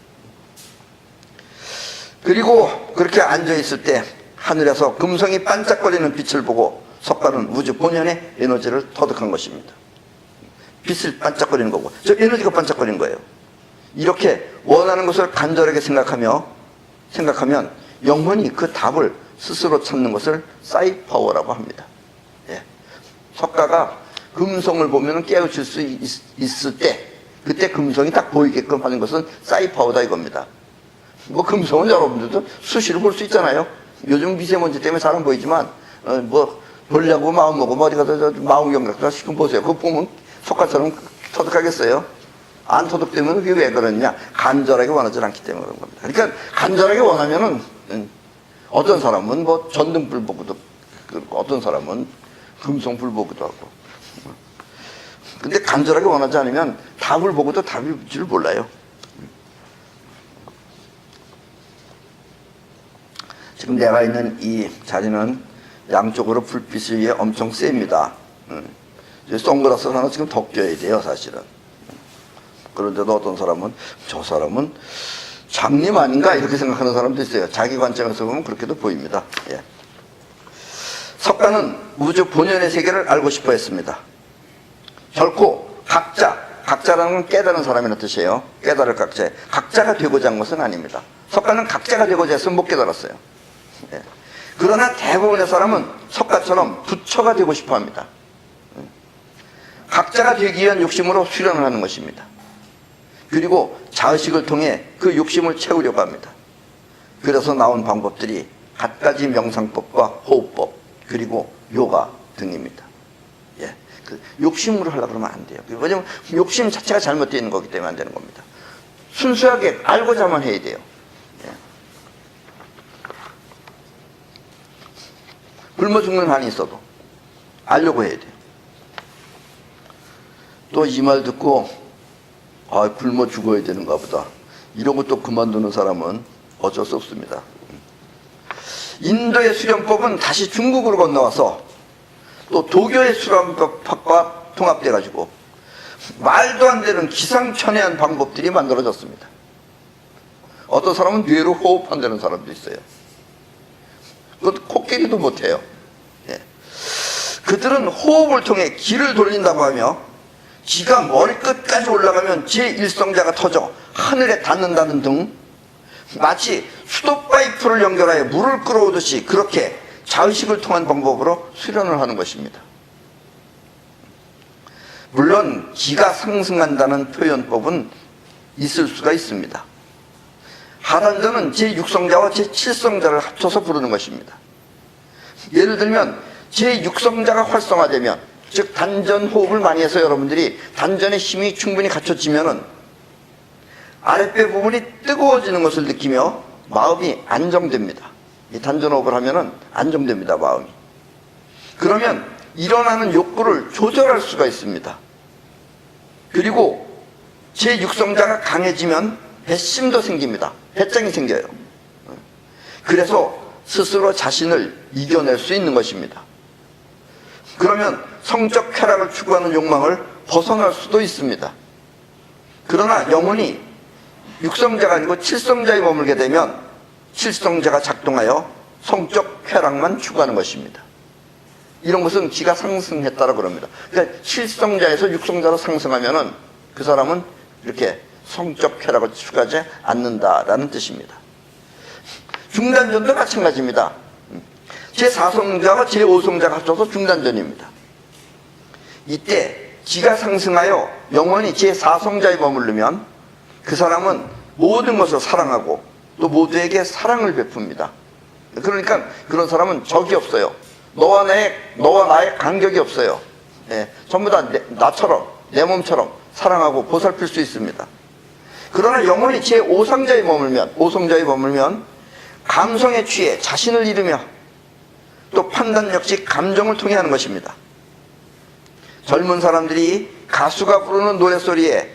그리고 그렇게 앉아있을 때 하늘에서 금성이 반짝거리는 빛을 보고 석가는 우주 본연의 에너지를 터득한 것입니다. 빛을 반짝거리는 거고 저 에너지가 반짝거리는 거예요. 이렇게 원하는 것을 간절하게 생각하면 영혼이 그 답을 스스로 찾는 것을 사이파워라고 합니다. 석가가 금성을 보면 깨우칠 수 있을 때 그때 금성이 딱 보이게끔 하는 것은 사이파워다 이겁니다. 뭐 금성은 여러분들도 수시로 볼 수 있잖아요. 요즘 미세먼지 때문에 잘 안 보이지만 뭐 보려고 마음 먹고 머리가 저 망원경 같은 거 지금 보세요. 그거 보면 석가처럼 터득하겠어요? 안 터득되면 그게 왜 그러냐? 간절하게 원하지 않기 때문에 그런 겁니다. 그러니까 간절하게 원하면은 어떤 사람은 뭐 전등불 보고도 그렇고 어떤 사람은 금송불 보고도 하고. 근데 간절하게 원하지 않으면 답을 보고도 답일 줄 몰라요. 지금 내가 있는 이 자리는 양쪽으로 불빛이 위에 엄청 셉니다. 선글라스 하나 지금 더 껴야 돼요, 사실은. 그런데도 어떤 사람은 저 사람은 장님 아닌가 이렇게 생각하는 사람도 있어요. 자기 관점에서 보면 그렇게도 보입니다. 예. 석가는 우주 본연의 세계를 알고 싶어 했습니다. 결코 각자라는 건 깨달은 사람이라는 뜻이에요. 깨달을 각자가 되고자 한 것은 아닙니다. 석가는 각자가 되고자 했으면 못 깨달았어요. 예. 그러나 대부분의 사람은 석가처럼 부처가 되고 싶어 합니다. 각자가 되기 위한 욕심으로 수련을 하는 것입니다. 그리고 자의식을 통해 그 욕심을 채우려고 합니다. 그래서 나온 방법들이 갖가지 명상법과 호흡법 그리고 요가 등입니다. 예, 그 욕심으로 하려고 그러면 안 돼요. 왜냐하면 욕심 자체가 잘못되어 있는 거기 때문에 안 되는 겁니다. 순수하게 알고자만 해야 돼요. 예. 굶어 죽는 한이 있어도 알려고 해야 돼요. 또 이 말 듣고 굶어 죽어야 되는가 보다 이러고 또 그만두는 사람은 어쩔 수 없습니다. 인도의 수련법은 다시 중국으로 건너와서 또 도교의 수련법과 통합돼 가지고 말도 안 되는 기상천외한 방법들이 만들어졌습니다. 어떤 사람은 뇌로 호흡한다는 사람도 있어요. 그것도 코끼리도 못해요. 예. 그들은 호흡을 통해 기를 돌린다고 하며 기가 머리끝까지 올라가면 제1성자가 터져 하늘에 닿는다는 등 마치 수도 파이프를 연결하여 물을 끌어오듯이 그렇게 자의식을 통한 방법으로 수련을 하는 것입니다. 물론 기가 상승한다는 표현법은 있을 수가 있습니다. 하단전은 제6성자와 제7성자를 합쳐서 부르는 것입니다. 예를 들면 제6성자가 활성화되면 즉 단전 호흡을 많이 해서 여러분들이 단전의 힘이 충분히 갖춰지면은 아랫배 부분이 뜨거워지는 것을 느끼며 마음이 안정됩니다. 이 단전 호흡을 하면은 안정됩니다, 마음이. 그러면 일어나는 욕구를 조절할 수가 있습니다. 그리고 제6성자가 강해지면 배심도 생깁니다. 배짱이 생겨요. 그래서 스스로 자신을 이겨낼 수 있는 것입니다. 그러면 성적 쾌락을 추구하는 욕망을 벗어날 수도 있습니다. 그러나 영혼이 육성자가 아니고 칠성자에 머물게 되면 칠성자가 작동하여 성적 쾌락만 추구하는 것입니다. 이런 것은 기가 상승했다고 그럽니다. 그러니까 칠성자에서 육성자로 상승하면은 그 사람은 이렇게 성적 쾌락을 추구하지 않는다라는 뜻입니다. 중단전도 마찬가지입니다. 제4성자와 제5성자가 합쳐서 중단전입니다. 이때 기가 상승하여 영원히 제4성자에 머무르면 그 사람은 모든 것을 사랑하고 또 모두에게 사랑을 베풉니다. 그러니까 그런 사람은 적이 없어요. 너와 나의 간격이 없어요. 예, 전부 다 나처럼 내 몸처럼 사랑하고 보살필 수 있습니다. 그러나 영원히 제5성자에 머물면 감성에 취해 자신을 잃으며 또 판단 역시 감정을 통해 하는 것입니다. 젊은 사람들이 가수가 부르는 노랫소리에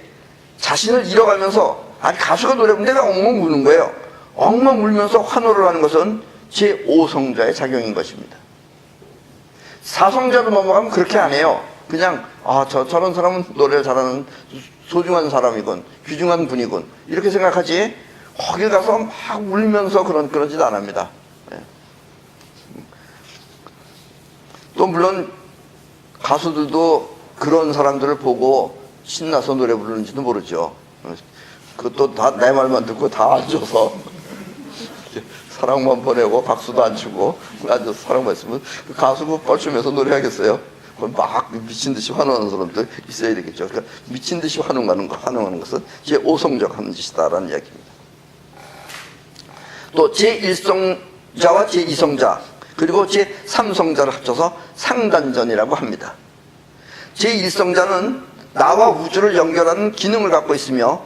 자신을 잃어가면서 가수가 노래 부르는데 왜 엉엉 우는 거예요? 엉엉 울면서 환호를 하는 것은 제5성자의 작용인 것입니다. 4성자로 넘어가면 그렇게 안 해요. 그냥 저런 사람은 노래를 잘하는 소중한 사람이군, 귀중한 분이군 이렇게 생각하지 거기 가서 막 울면서 그러지도 않습니다. 또 물론 가수들도 그런 사람들을 보고 신나서 노래 부르는지도 모르죠. 그것도 다 내 말만 듣고 다 앉아서 사랑만 보내고 박수도 안 치고 앉아서 사랑만 했으면 그 가수가 뻘쭘해서 노래하겠어요? 그건 막 미친듯이 환호하는 사람들 있어야 되겠죠. 그러니까 미친듯이 환호하는 것은 제5성자가 하는 짓이다라는 이야기입니다. 또 제1성자와 제2성자 그리고 제3성자를 합쳐서 상단전이라고 합니다. 제1성자는 나와 우주를 연결하는 기능을 갖고 있으며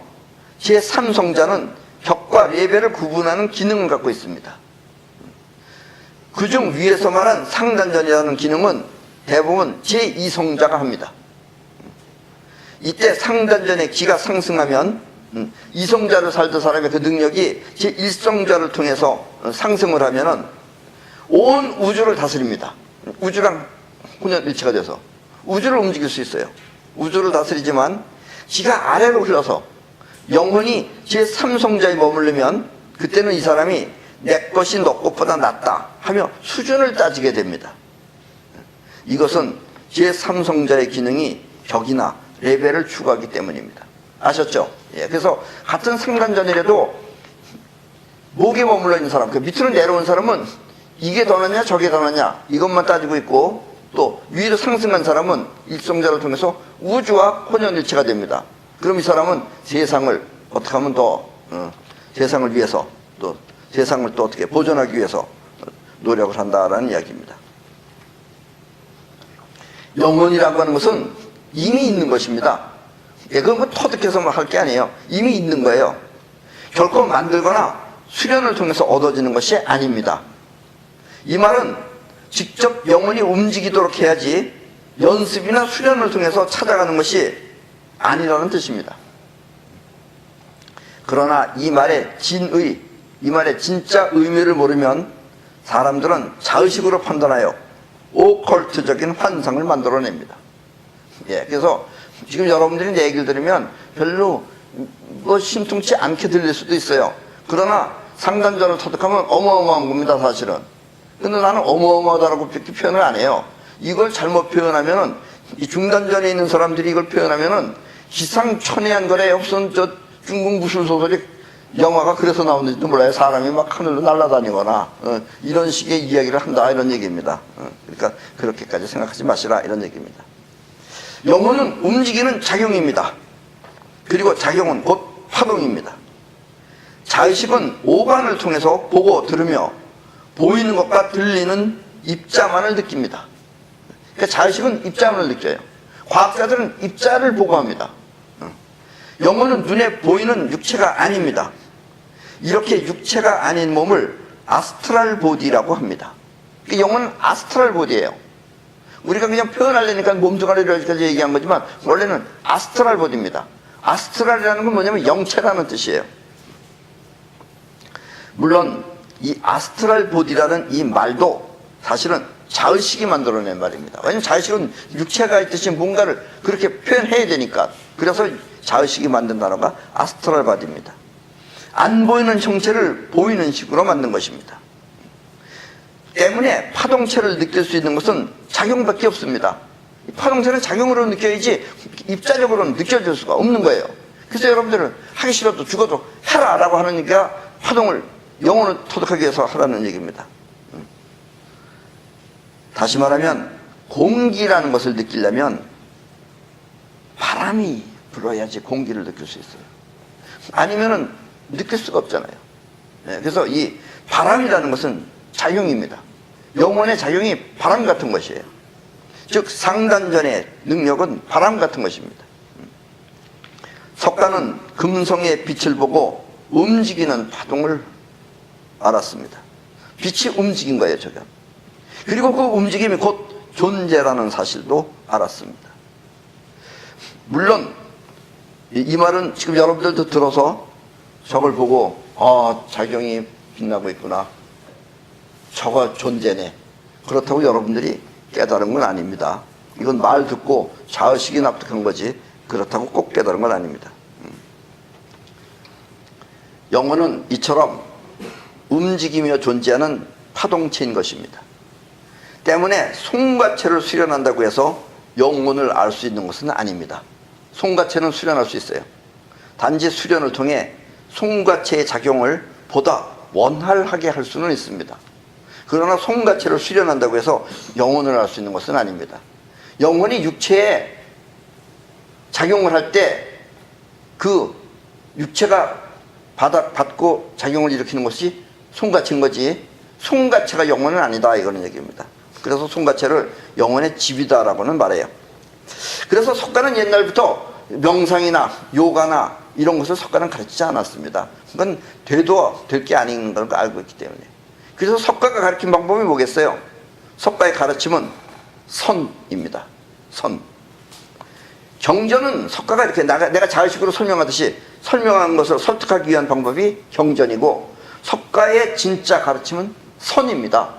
제3성자는 격과 레벨을 구분하는 기능을 갖고 있습니다. 그중 위에서 말한 상단전이라는 기능은 대부분 제2성자가 합니다. 이때 상단전의 기가 상승하면 이성자를 살던 사람의 그 능력이 제1성자를 통해서 상승을 하면은 온 우주를 다스립니다. 우주랑 혼연일체가 돼서 우주를 움직일 수 있어요. 우주를 다스리지만 기가 아래로 흘러서 영혼이 제3성자에 머무르면 그때는 이 사람이 내 것이 너 것보다 낫다 하며 수준을 따지게 됩니다. 이것은 제3성자의 기능이 격이나 레벨을 추구하기 때문입니다. 아셨죠? 예, 그래서 같은 상단전이라도 목에 머물러 있는 사람, 그 밑으로 내려온 사람은 이게 더 낫냐 저게 더 낫냐 이것만 따지고 있고, 또 위로 상승한 사람은 일성자를 통해서 우주와 혼연일체가 됩니다. 그럼 이 사람은 세상을 어떻게 하면 더 세상을 위해서, 또 세상을 또 어떻게 보존하기 위해서 노력을 한다라는 이야기입니다. 영혼이라고 하는 것은 이미 있는 것입니다. 그건 뭐 터득해서만 할 게 아니에요. 이미 있는 거예요. 결코 만들거나 수련을 통해서 얻어지는 것이 아닙니다. 이 말은 직접 영혼이 움직이도록 해야지 연습이나 수련을 통해서 찾아가는 것이 아니라는 뜻입니다. 그러나 이 말의 진의, 이 말의 진짜 의미를 모르면 사람들은 자의식으로 판단하여 오컬트적인 환상을 만들어냅니다. 예, 그래서 지금 여러분들이 내 얘기를 들으면 별로 뭐 신통치 않게 들릴 수도 있어요. 그러나 상단전을 터득하면 어마어마한 겁니다, 사실은. 근데 나는 어마어마하다라고 표현을 안 해요. 이걸 잘못 표현하면은, 이 중단전에 있는 사람들이 이걸 표현하면은 기상천외한 거래요. 무슨 저 중국 무술 소설이 영화가 그래서 나오는지도 몰라요. 사람이 막 하늘로 날아다니거나 이런 식의 이야기를 한다, 이런 얘기입니다. 그러니까 그렇게까지 생각하지 마시라, 이런 얘기입니다. 영혼은 움직이는 작용입니다. 그리고 작용은 곧 파동입니다. 자의식은 오감을 통해서 보고 들으며 보이는 것과 들리는 입자만을 느낍니다. 그러니까 자의식은 입자만을 느껴요. 과학자들은 입자를 보고합니다. 영혼은 눈에 보이는 육체가 아닙니다. 이렇게 육체가 아닌 몸을 아스트랄 보디라고 합니다. 영혼은 아스트랄 보디예요. 우리가 그냥 표현하려니까 몸뚱아리까지 얘기한 거지만 원래는 아스트랄 보디입니다. 아스트랄이라는 건 뭐냐면 영체라는 뜻이에요. 물론 이 아스트랄 보디라는 이 말도 사실은 자의식이 만들어낸 말입니다. 왜냐하면 자의식은 육체가 있듯이 뭔가를 그렇게 표현해야 되니까. 그래서 자의식이 만든 단어가 아스트랄 보디입니다. 안 보이는 형체를 보이는 식으로 만든 것입니다. 때문에 파동체를 느낄 수 있는 것은 작용밖에 없습니다. 파동체는 작용으로 느껴야지 입자적으로는 느껴질 수가 없는 거예요. 그래서 여러분들은 하기 싫어도 죽어도 해라 라고 하니까 파동을, 영혼을 터득하기 위해서 하라는 얘기입니다. 다시 말하면 공기라는 것을 느끼려면 바람이 불어야지 공기를 느낄 수 있어요. 아니면은 느낄 수가 없잖아요. 그래서 이 바람이라는 것은 작용입니다. 영혼의 작용이 바람 같은 것이에요. 즉 상단전의 능력은 바람 같은 것입니다. 석가는 금성의 빛을 보고 움직이는 파동을 알았습니다. 빛이 움직인 거예요, 저게. 그리고 그 움직임이 곧 존재라는 사실도 알았습니다. 물론 이 말은 지금 여러분들도 들어서 저걸 보고 작용이 빛나고 있구나, 저거 존재네, 그렇다고 여러분들이 깨달은 건 아닙니다. 이건 말 듣고 자의식이 납득한 거지 그렇다고 꼭 깨달은 건 아닙니다. 영혼은 이처럼 움직이며 존재하는 파동체인 것입니다. 때문에 송가체를 수련한다고 해서 영혼을 알 수 있는 것은 아닙니다. 송가체는 수련할 수 있어요. 단지 수련을 통해 송가체의 작용을 보다 원활하게 할 수는 있습니다. 그러나 송가체를 수련한다고 해서 영혼을 알 수 있는 것은 아닙니다. 영혼이 육체에 작용을 할 때 그 육체가 받고 작용을 일으키는 것이 송가체인 거지, 송가체가 영혼은 아니다, 이거는 얘기입니다. 그래서 송가체를 영혼의 집이다라고는 말해요. 그래서 석가는 옛날부터 명상이나 요가나 이런 것을 석가는 가르치지 않았습니다. 그건 돼도 될 게 아닌 걸 알고 있기 때문에. 그래서 석가가 가르친 방법이 뭐겠어요? 석가의 가르침은 선입니다. 선. 경전은 석가가 이렇게 내가 자의식으로 설명하듯이 설명한 것을 설득하기 위한 방법이 경전이고, 석가의 진짜 가르침은 선입니다.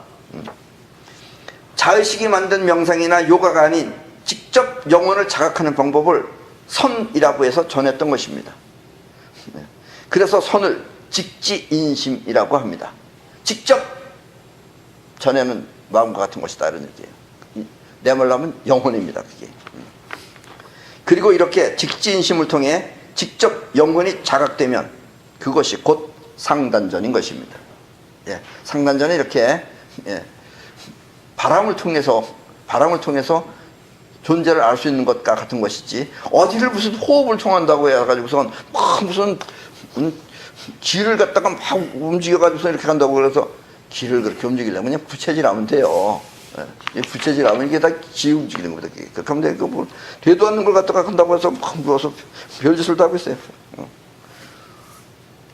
자의식이 만든 명상이나 요가가 아닌 직접 영혼을 자각하는 방법을 선이라고 해서 전했던 것입니다. 그래서 선을 직지인심이라고 합니다. 직접 전에는 마음과 같은 것이다, 이런 얘기예요. 내 말로 하면 영혼입니다, 그게. 그리고 이렇게 직지인심을 통해 직접 영혼이 자각되면 그것이 곧 상단전인 것입니다. 예, 상단전은 이렇게 바람을 통해서 존재를 알 수 있는 것과 같은 것이지, 어디를 무슨 호흡을 통한다고 해가지고선 막 무슨 기를 갖다가 막 움직여가지고서 이렇게 간다고 그래서 기를 그렇게 움직이려면 그냥 부채질하면 돼요. 예, 부채질하면 이게 다 기 움직이는 겁니다. 그렇게 하면 돼. 뭐 되도 않는 걸 갖다가 한다고 해서 막 누워서 별짓을 다 하고 있어요.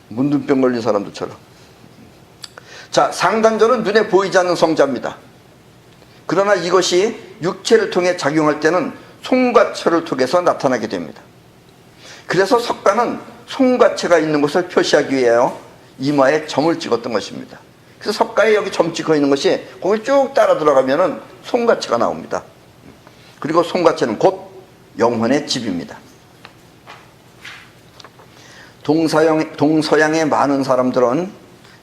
문둥병 걸린 사람들처럼. 자, 상단전은 눈에 보이지 않는 성자입니다. 그러나 이것이 육체를 통해 작용할 때는 송과처를 통해서 나타나게 됩니다. 그래서 석가는 송과체가 있는 것을 표시하기 위하여 이마에 점을 찍었던 것입니다. 그래서 석가에 여기 점 찍어 있는 것이 거기 쭉 따라 들어가면은 송과체가 나옵니다. 그리고 송과체는 곧 영혼의 집입니다. 동서양의 많은 사람들은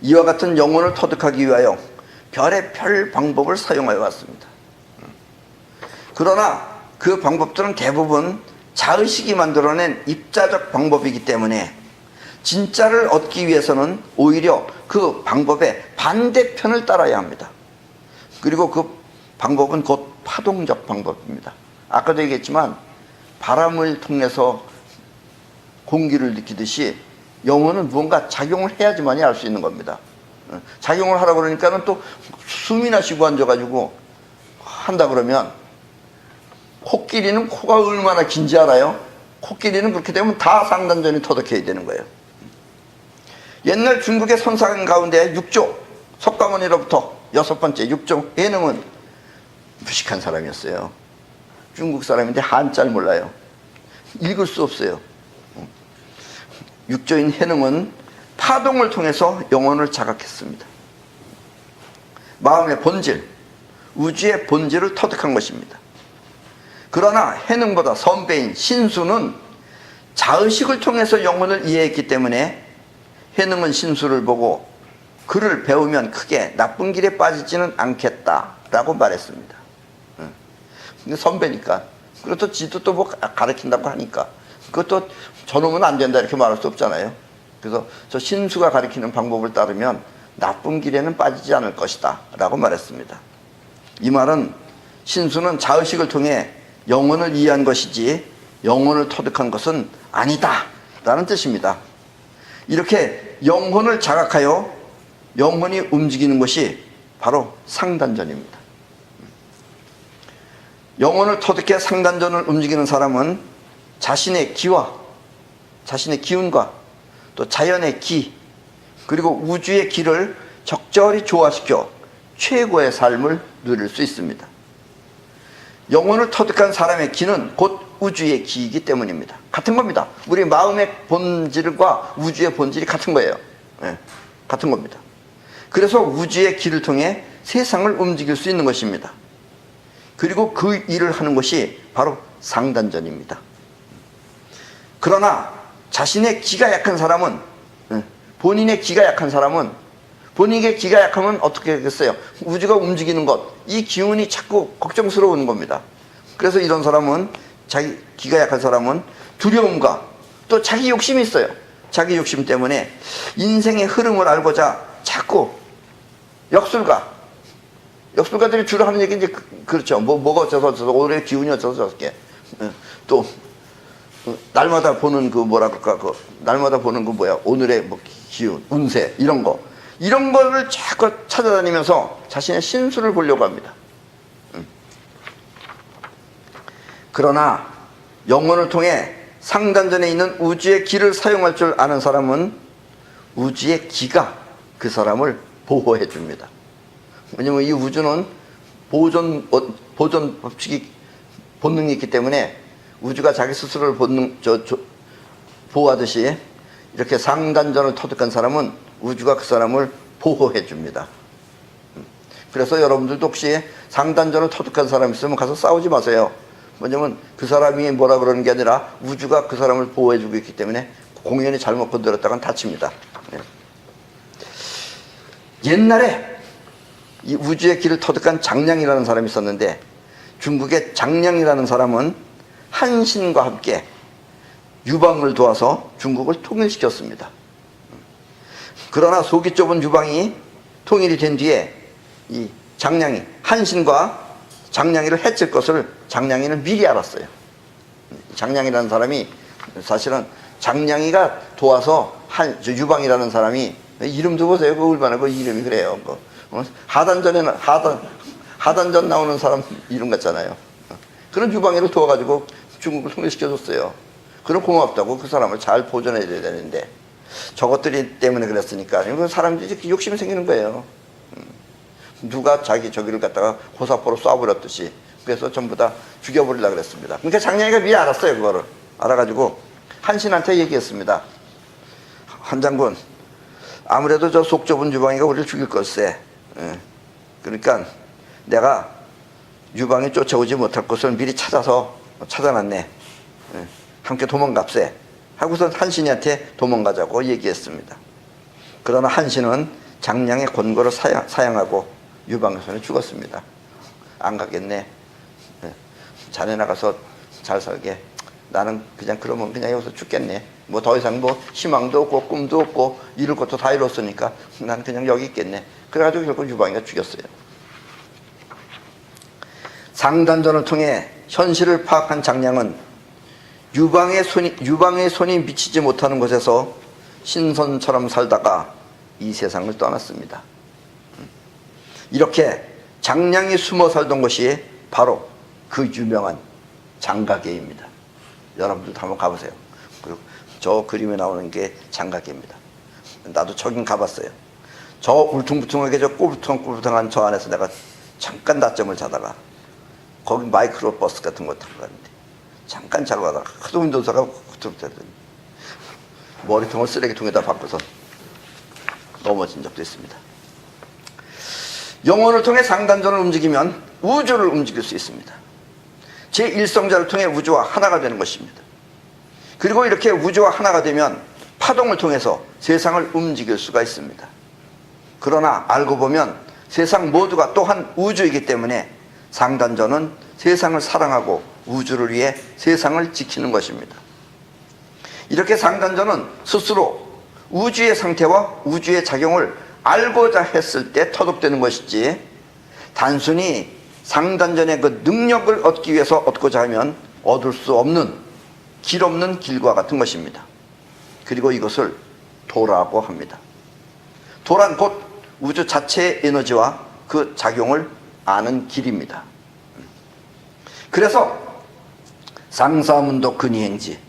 이와 같은 영혼을 터득하기 위하여 별의 방법을 사용하여 왔습니다. 그러나 그 방법들은 대부분 자의식이 만들어낸 입자적 방법이기 때문에 진짜를 얻기 위해서는 오히려 그 방법의 반대편을 따라야 합니다. 그리고 그 방법은 곧 파동적 방법입니다. 아까도 얘기했지만 바람을 통해서 공기를 느끼듯이 영혼은 무언가 작용을 해야지만이 알 수 있는 겁니다. 작용을 하라고 그러니까는 또 숨이나 쉬고 앉아가지고 한다 그러면, 코끼리는 코가 얼마나 긴지 알아요? 코끼리는 그렇게 되면 다 상단전이 터득해야 되는 거예요. 옛날 중국의 선상 가운데 육조, 석가모니로부터 6번째 육조 해능은 무식한 사람이었어요. 중국 사람인데 한자를 몰라요. 읽을 수 없어요. 육조인 해능은 파동을 통해서 영혼을 자각했습니다. 마음의 본질, 우주의 본질을 터득한 것입니다. 그러나 해능보다 선배인 신수는 자의식을 통해서 영혼을 이해했기 때문에 해능은 신수를 보고 그를 배우면 크게 나쁜 길에 빠지지는 않겠다라고 말했습니다. 근데 선배니까. 그리고 또 지도 또 뭐 가르친다고 하니까 그것도 저놈은 안 된다 이렇게 말할 수 없잖아요. 그래서 저 신수가 가르치는 방법을 따르면 나쁜 길에는 빠지지 않을 것이다 라고 말했습니다. 이 말은 신수는 자의식을 통해 영혼을 이해한 것이지 영혼을 터득한 것은 아니다 라는 뜻입니다. 이렇게 영혼을 자각하여 영혼이 움직이는 것이 바로 상단전입니다. 영혼을 터득해 상단전을 움직이는 사람은 자신의 기운과 또 자연의 기, 그리고 우주의 기를 적절히 조화시켜 최고의 삶을 누릴 수 있습니다. 영혼을 터득한 사람의 기는 곧 우주의 기이기 때문입니다. 같은 겁니다. 우리 마음의 본질과 우주의 본질이 같은 거예요. 네, 같은 겁니다. 그래서 우주의 기를 통해 세상을 움직일 수 있는 것입니다. 그리고 그 일을 하는 것이 바로 상단전입니다. 그러나 자신의 기가 약한 사람은, 본인의 기가 약한 사람은, 본인의 기가 약하면 어떻게 하겠어요? 우주가 움직이는 것, 이 기운이 자꾸 걱정스러운 겁니다. 그래서 이런 사람은, 자기 기가 약한 사람은 두려움과 또 자기 욕심이 있어요. 자기 욕심 때문에 인생의 흐름을 알고자 자꾸 역술가들이 주로 하는 얘기 이제 그렇죠. 뭐가 어쩌서 오늘의 기운이 어쩌서 저렇게 또 날마다 보는 그 뭐라 그럴까 날마다 보는 그 뭐야 오늘의 뭐 기운, 운세 이런 거를 자꾸 찾아다니면서 자신의 신수를 보려고 합니다. 그러나 영혼을 통해 상단전에 있는 우주의 기를 사용할 줄 아는 사람은 우주의 기가 그 사람을 보호해 줍니다. 왜냐면 이 우주는 보존 법칙이 본능이 있기 때문에 우주가 자기 스스로를 보호하듯이 이렇게 상단전을 터득한 사람은 우주가 그 사람을 보호해 줍니다. 그래서 여러분들도 혹시 상단전을 터득한 사람 있으면 가서 싸우지 마세요. 뭐냐면 그 사람이 뭐라 그러는 게 아니라 우주가 그 사람을 보호해 주고 있기 때문에 공연히 잘못 건드렸다간 다칩니다. 옛날에 이 우주의 길을 터득한 장량이라는 사람이 있었는데, 중국의 장량이라는 사람은 한신과 함께 유방을 도와서 중국을 통일시켰습니다. 그러나 속이 좁은 유방이 통일이 된 뒤에 이 장량이 한신과 장량이를 해칠 것을 장량이는 미리 알았어요. 장량이라는 사람이 사실은 장량이가 도와서 유방이라는 사람이 이름도 보세요. 그 얼마나 그 이름이 그래요. 하단전에는 하단전 나오는 사람 이름 같잖아요. 그런 유방이를 도와가지고 중국을 통일시켜줬어요. 그럼 고맙다고 그 사람을 잘 보존해줘야 되는데, 저것들이 때문에 그랬으니까 그 사람들이 욕심이 생기는 거예요. 누가 자기 저기를 갖다가 고사포로 쏴버렸듯이. 그래서 전부 다 죽여버리려고 그랬습니다. 그러니까 장량이가 미리 알았어요. 그거를 알아가지고 한신한테 얘기했습니다. 한 장군, 아무래도 저 속 좁은 유방이가 우리를 죽일 걸세. 그러니까 내가 유방이 쫓아오지 못할 곳을 미리 찾아놨네. 함께 도망갑세. 하고서 한신이한테 도망가자고 얘기했습니다. 그러나 한신은 장량의 권고를 사양하고 유방의 손에 죽었습니다. 안 가겠네. 자네 나가서 잘 살게. 나는 그냥 그러면 그냥 여기서 죽겠네. 뭐 더 이상 뭐 희망도 없고 꿈도 없고 이룰 것도 다 이뤘으니까 난 그냥 여기 있겠네. 그래가지고 결국 유방이가 죽였어요. 상단전을 통해 현실을 파악한 장량은 유방의 손이 미치지 못하는 곳에서 신선처럼 살다가 이 세상을 떠났습니다. 이렇게 장량이 숨어 살던 곳이 바로 그 유명한 장가계입니다. 여러분들도 한번 가보세요. 그리고 저 그림에 나오는 게 장가계입니다. 나도 저긴 가봤어요. 저 울퉁불퉁하게 저 꼬불퉁한 저 안에서 내가 잠깐 낮잠을 자다가, 거기 마이크로 버스 같은 거 타고 갔는데 잠깐 자고 가다가 하도 운전사가 머리통을 쓰레기통에다 바꿔서 넘어진 적도 있습니다. 영혼을 통해 상단전을 움직이면 우주를 움직일 수 있습니다. 제1성자를 통해 우주와 하나가 되는 것입니다. 그리고 이렇게 우주와 하나가 되면 파동을 통해서 세상을 움직일 수가 있습니다. 그러나 알고 보면 세상 모두가 또한 우주이기 때문에 상단전은 세상을 사랑하고 우주를 위해 세상을 지키는 것입니다. 이렇게 상단전은 스스로 우주의 상태와 우주의 작용을 알고자 했을 때 터득되는 것이지, 단순히 상단전의 그 능력을 얻기 위해서 얻고자 하면 얻을 수 없는 길 없는 길과 같은 것입니다. 그리고 이것을 도라고 합니다. 도란 곧 우주 자체의 에너지와 그 작용을 아는 길입니다. 그래서 상사문도 근위행지,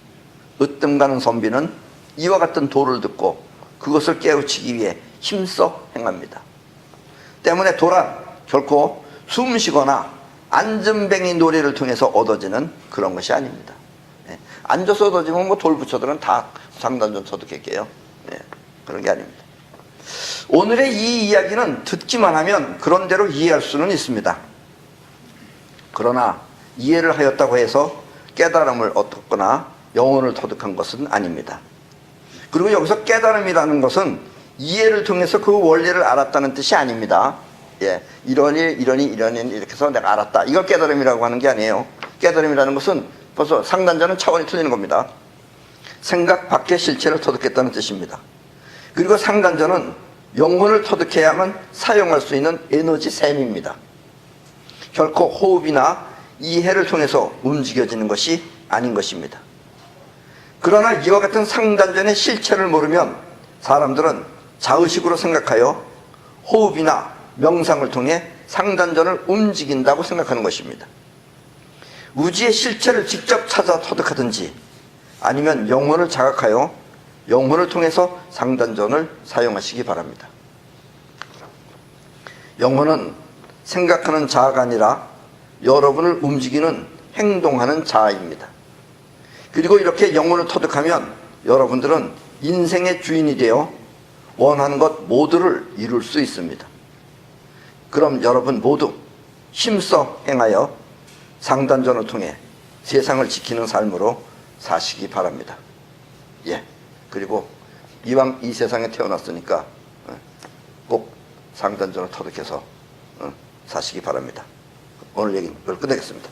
으뜸가는 선비는 이와 같은 도를 듣고 그것을 깨우치기 위해 힘써 행합니다. 때문에 도란 결코 숨쉬거나 앉은뱅이 놀이를 통해서 얻어지는 그런 것이 아닙니다. 앉아서 얻어지면 뭐 돌 부처들은 다 상단전 터득했게요. 그런 게 아닙니다. 오늘의 이 이야기는 듣기만 하면 그런 대로 이해할 수는 있습니다. 그러나 이해를 하였다고 해서 깨달음을 얻었거나 영혼을 터득한 것은 아닙니다. 그리고 여기서 깨달음이라는 것은 이해를 통해서 그 원리를 알았다는 뜻이 아닙니다. 이러니 이렇게 해서 내가 알았다, 이걸 깨달음이라고 하는 게 아니에요. 깨달음이라는 것은 벌써 상단전은 차원이 틀리는 겁니다. 생각 밖의 실체를 터득했다는 뜻입니다. 그리고 상단전은 영혼을 터득해야만 사용할 수 있는 에너지 샘입니다. 결코 호흡이나 이해를 통해서 움직여지는 것이 아닌 것입니다. 그러나 이와 같은 상단전의 실체를 모르면 사람들은 자의식으로 생각하여 호흡이나 명상을 통해 상단전을 움직인다고 생각하는 것입니다. 우주의 실체를 직접 찾아 터득하든지 아니면 영혼을 자각하여 영혼을 통해서 상단전을 사용하시기 바랍니다. 영혼은 생각하는 자아가 아니라 여러분을 움직이는 행동하는 자아입니다. 그리고 이렇게 영혼을 터득하면 여러분들은 인생의 주인이 되어 원하는 것 모두를 이룰 수 있습니다. 그럼 여러분 모두 힘써 행하여 상단전을 통해 세상을 지키는 삶으로 사시기 바랍니다. 예. 그리고 이왕 이 세상에 태어났으니까 꼭 상단전을 터득해서 사시기 바랍니다. 오늘 얘기는 이걸 끝내겠습니다.